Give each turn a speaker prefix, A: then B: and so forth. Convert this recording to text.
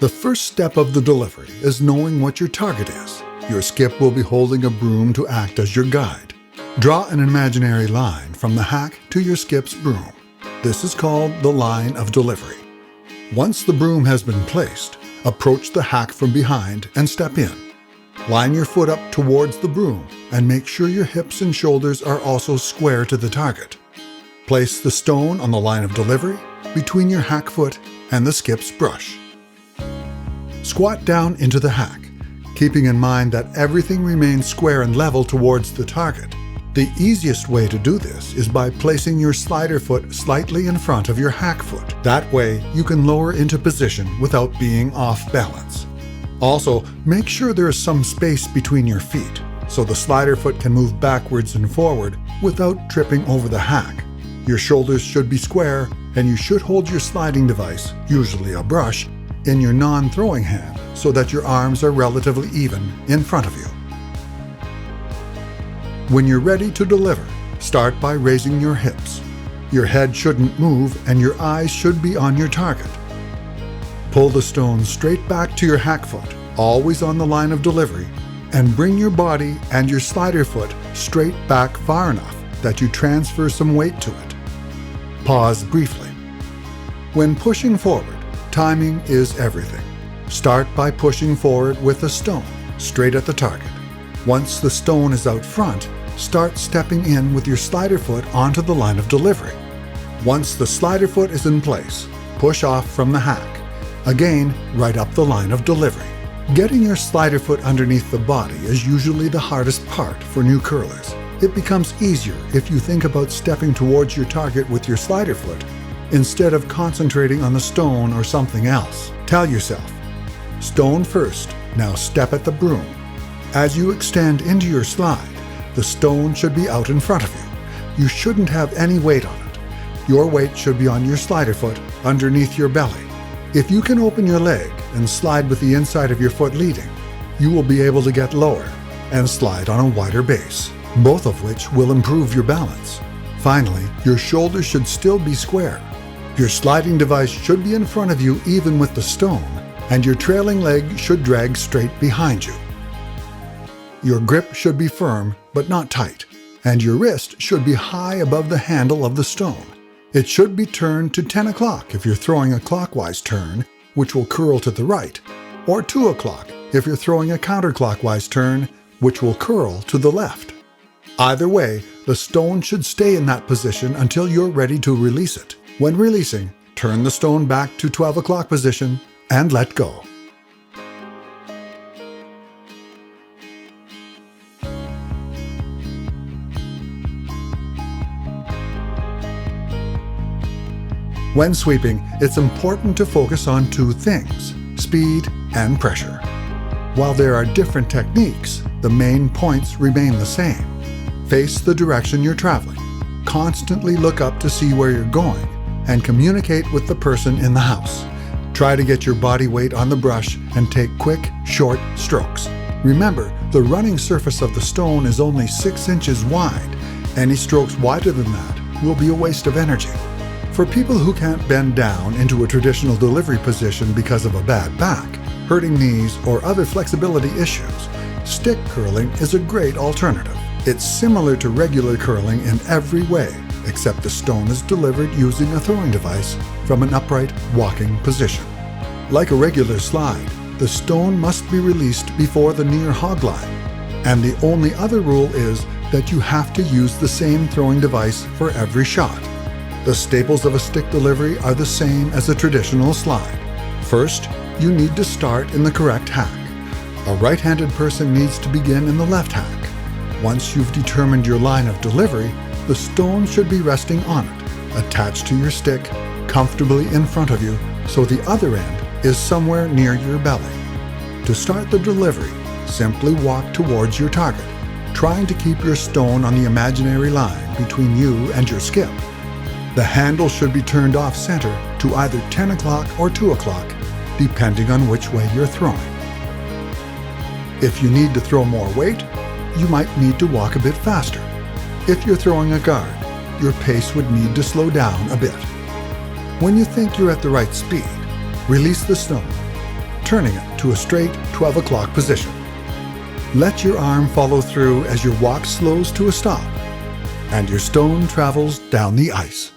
A: The first step of the delivery is knowing what your target is. Your skip will be holding a broom to act as your guide. Draw an imaginary line from the hack to your skip's broom. This is called the line of delivery. Once the broom has been placed, approach the hack from behind and step in. Line your foot up towards the broom and make sure your hips and shoulders are also square to the target. Place the stone on the line of delivery between your hack foot and the skip's brush. Squat down into the hack, keeping in mind that everything remains square and level towards the target. The easiest way to do this is by placing your slider foot slightly in front of your hack foot. That way, you can lower into position without being off balance. Also, make sure there is some space between your feet, so the slider foot can move backwards and forward without tripping over the hack. Your shoulders should be square, and you should hold your sliding device, usually a brush, in your non-throwing hand so that your arms are relatively even in front of you. When you're ready to deliver, start by raising your hips. Your head shouldn't move and your eyes should be on your target. Pull the stone straight back to your hack foot, always on the line of delivery, and bring your body and your slider foot straight back far enough that you transfer some weight to it. Pause briefly. When pushing forward, timing is everything. Start by pushing forward with the stone, straight at the target. Once the stone is out front, start stepping in with your slider foot onto the line of delivery. Once the slider foot is in place, push off from the hack. Again, right up the line of delivery. Getting your slider foot underneath the body is usually the hardest part for new curlers. It becomes easier if you think about stepping towards your target with your slider foot instead of concentrating on the stone or something else. Tell yourself, stone first, now step at the broom. As you extend into your slide, the stone should be out in front of you. You shouldn't have any weight on it. Your weight should be on your slider foot underneath your belly. If you can open your leg and slide with the inside of your foot leading, you will be able to get lower and slide on a wider base, both of which will improve your balance. Finally, your shoulders should still be square. Your sliding device should be in front of you even with the stone, and your trailing leg should drag straight behind you. Your grip should be firm but not tight, and your wrist should be high above the handle of the stone. It should be turned to 10 o'clock if you're throwing a clockwise turn, which will curl to the right, or 2 o'clock if you're throwing a counterclockwise turn, which will curl to the left. Either way, the stone should stay in that position until you're ready to release it. When releasing, turn the stone back to 12 o'clock position and let go. When sweeping, it's important to focus on two things: speed and pressure. While there are different techniques, the main points remain the same. Face the direction you're traveling. Constantly look up to see where you're going and communicate with the person in the house. Try to get your body weight on the brush and take quick, short strokes. Remember, the running surface of the stone is only 6 inches wide. Any strokes wider than that will be a waste of energy. For people who can't bend down into a traditional delivery position because of a bad back, hurting knees, or other flexibility issues, stick curling is a great alternative. It's similar to regular curling in every way, except the stone is delivered using a throwing device from an upright walking position. Like a regular slide, the stone must be released before the near hog line, and the only other rule is that you have to use the same throwing device for every shot. The staples of a stick delivery are the same as a traditional slide. First, you need to start in the correct hack. A right-handed person needs to begin in the left hack. Once you've determined your line of delivery, the stone should be resting on it, attached to your stick, comfortably in front of you, so the other end is somewhere near your belly. To start the delivery, simply walk towards your target, trying to keep your stone on the imaginary line between you and your skip. The handle should be turned off center to either 10 o'clock or 2 o'clock, depending on which way you're throwing. If you need to throw more weight, you might need to walk a bit faster. If you're throwing a guard, your pace would need to slow down a bit. When you think you're at the right speed, release the stone. turning it to a straight 12 o'clock position. Let your arm follow through as your walk slows to a stop and your stone travels down the ice.